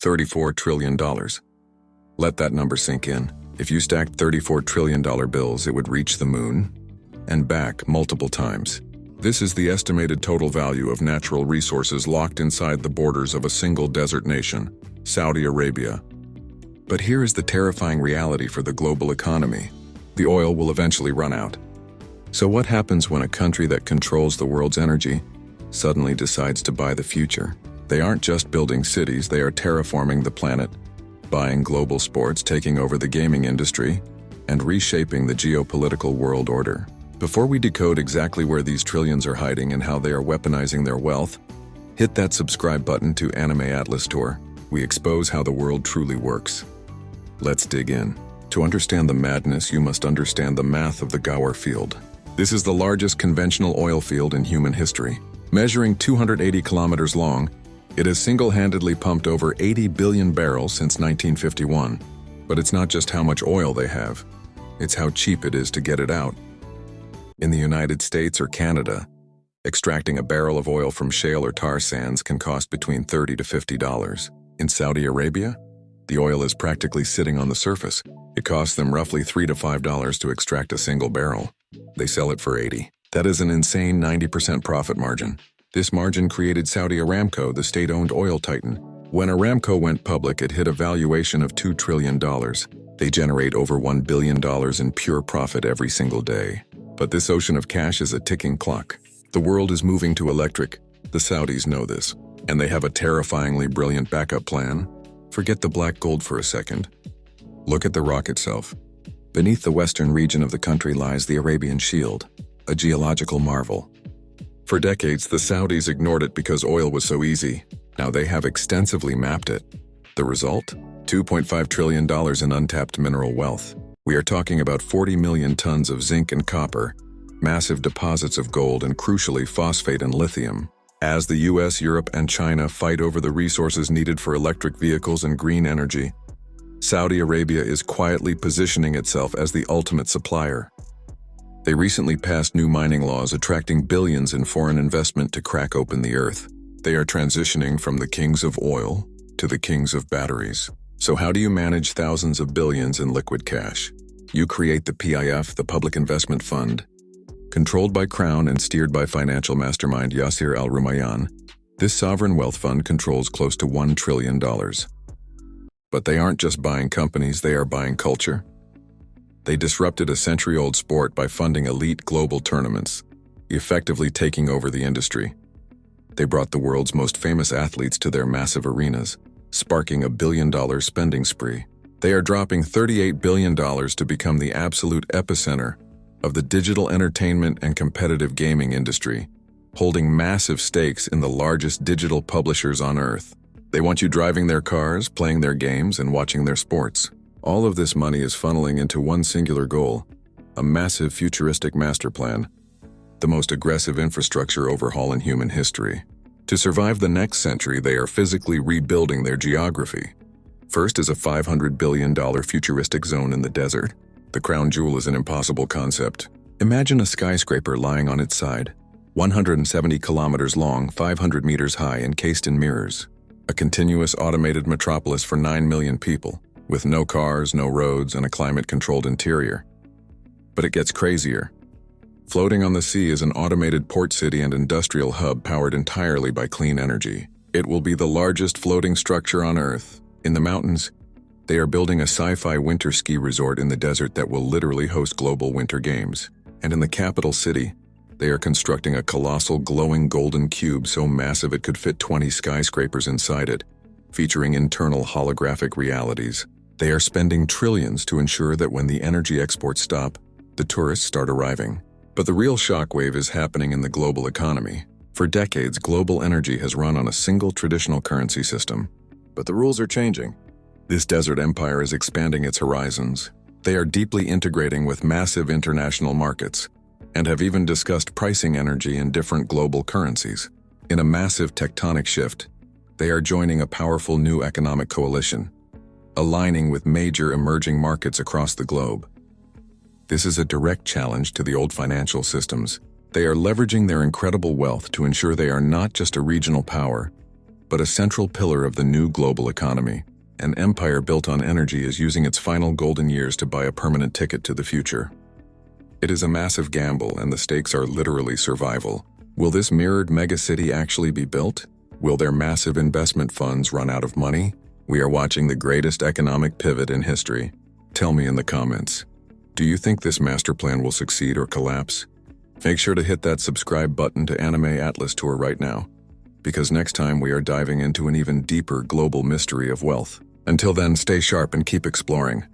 $34 trillion. Let that number sink in. If you stacked $34 trillion bills, it would reach the moon and back multiple times. This is the estimated total value of natural resources locked inside the borders of a single desert nation, Saudi Arabia. But here is the terrifying reality for the global economy. The oil will eventually run out. So what happens when a country that controls the world's energy suddenly decides to buy the future? They aren't just building cities, they are terraforming the planet, buying global sports, taking over the gaming industry, and reshaping the geopolitical world order. Before we decode exactly where these trillions are hiding and how they are weaponizing their wealth, hit that subscribe button to Anime Atlas Tour. We expose how the world truly works. Let's dig in. To understand the madness, you must understand the math of the Gower Field. This is the largest conventional oil field in human history. Measuring 280 kilometers long, it has single-handedly pumped over 80 billion barrels since 1951. But it's not just how much oil they have, it's how cheap it is to get it out. In the United States or Canada, extracting a barrel of oil from shale or tar sands can cost between $30 to $50. In Saudi Arabia, the oil is practically sitting on the surface. It costs them roughly $3 to $5 to extract a single barrel. They sell it for $80. That is an insane 90% profit margin. This margin created Saudi Aramco, the state-owned oil titan. When Aramco went public, it hit a valuation of $2 trillion. They generate over $1 billion in pure profit every single day. But this ocean of cash is a ticking clock. The world is moving to electric. The Saudis know this, and they have a terrifyingly brilliant backup plan. Forget the black gold for a second. Look at the rock itself. Beneath the western region of the country lies the Arabian Shield, a geological marvel. For decades, the Saudis ignored it because oil was so easy. Now they have extensively mapped it. The result? $2.5 trillion in untapped mineral wealth. We are talking about 40 million tons of zinc and copper, massive deposits of gold, and crucially phosphate and lithium. As the US, Europe, and China fight over the resources needed for electric vehicles and green energy, Saudi Arabia is quietly positioning itself as the ultimate supplier. They recently passed new mining laws attracting billions in foreign investment to crack open the earth. They are transitioning from the kings of oil to the kings of batteries. So how do you manage thousands of billions in liquid cash? You create the PIF, the Public Investment Fund. Controlled by Crown and steered by financial mastermind Yasser Al-Rumayyan, this sovereign wealth fund controls close to $1 trillion. But they aren't just buying companies, they are buying culture. They disrupted a century-old sport by funding elite global tournaments, effectively taking over the industry. They brought the world's most famous athletes to their massive arenas, sparking a billion-dollar spending spree. They are dropping $38 billion to become the absolute epicenter of the digital entertainment and competitive gaming industry, holding massive stakes in the largest digital publishers on Earth. They want you driving their cars, playing their games, and watching their sports. All of this money is funneling into one singular goal, a massive futuristic master plan, the most aggressive infrastructure overhaul in human history. To survive the next century, they are physically rebuilding their geography. First is a $500 billion futuristic zone in the desert. The crown jewel is an impossible concept. Imagine a skyscraper lying on its side, 170 kilometers long, 500 meters high, encased in mirrors. A continuous automated metropolis for 9 million people, with no cars, no roads, and a climate-controlled interior. But it gets crazier. Floating on the sea is an automated port city and industrial hub powered entirely by clean energy. It will be the largest floating structure on Earth. In the mountains, they are building a sci-fi winter ski resort in the desert that will literally host global winter games. And in the capital city, they are constructing a colossal glowing golden cube so massive it could fit 20 skyscrapers inside it, featuring internal holographic realities. They are spending trillions to ensure that when the energy exports stop, the tourists start arriving. But the real shockwave is happening in the global economy. For decades, global energy has run on a single traditional currency system. But the rules are changing. This desert empire is expanding its horizons. They are deeply integrating with massive international markets, and have even discussed pricing energy in different global currencies. In a massive tectonic shift, they are joining a powerful new economic coalition, aligning with major emerging markets across the globe. This is a direct challenge to the old financial systems. They are leveraging their incredible wealth to ensure they are not just a regional power, but a central pillar of the new global economy. An empire built on energy is using its final golden years to buy a permanent ticket to the future. It is a massive gamble, and the stakes are literally survival. Will this mirrored megacity actually be built? Will their massive investment funds run out of money? We are watching the greatest economic pivot in history. Tell me in the comments. Do you think this master plan will succeed or collapse? Make sure to hit that subscribe button to Anime Atlas Tour right now, because next time we are diving into an even deeper global mystery of wealth. Until then, stay sharp and keep exploring.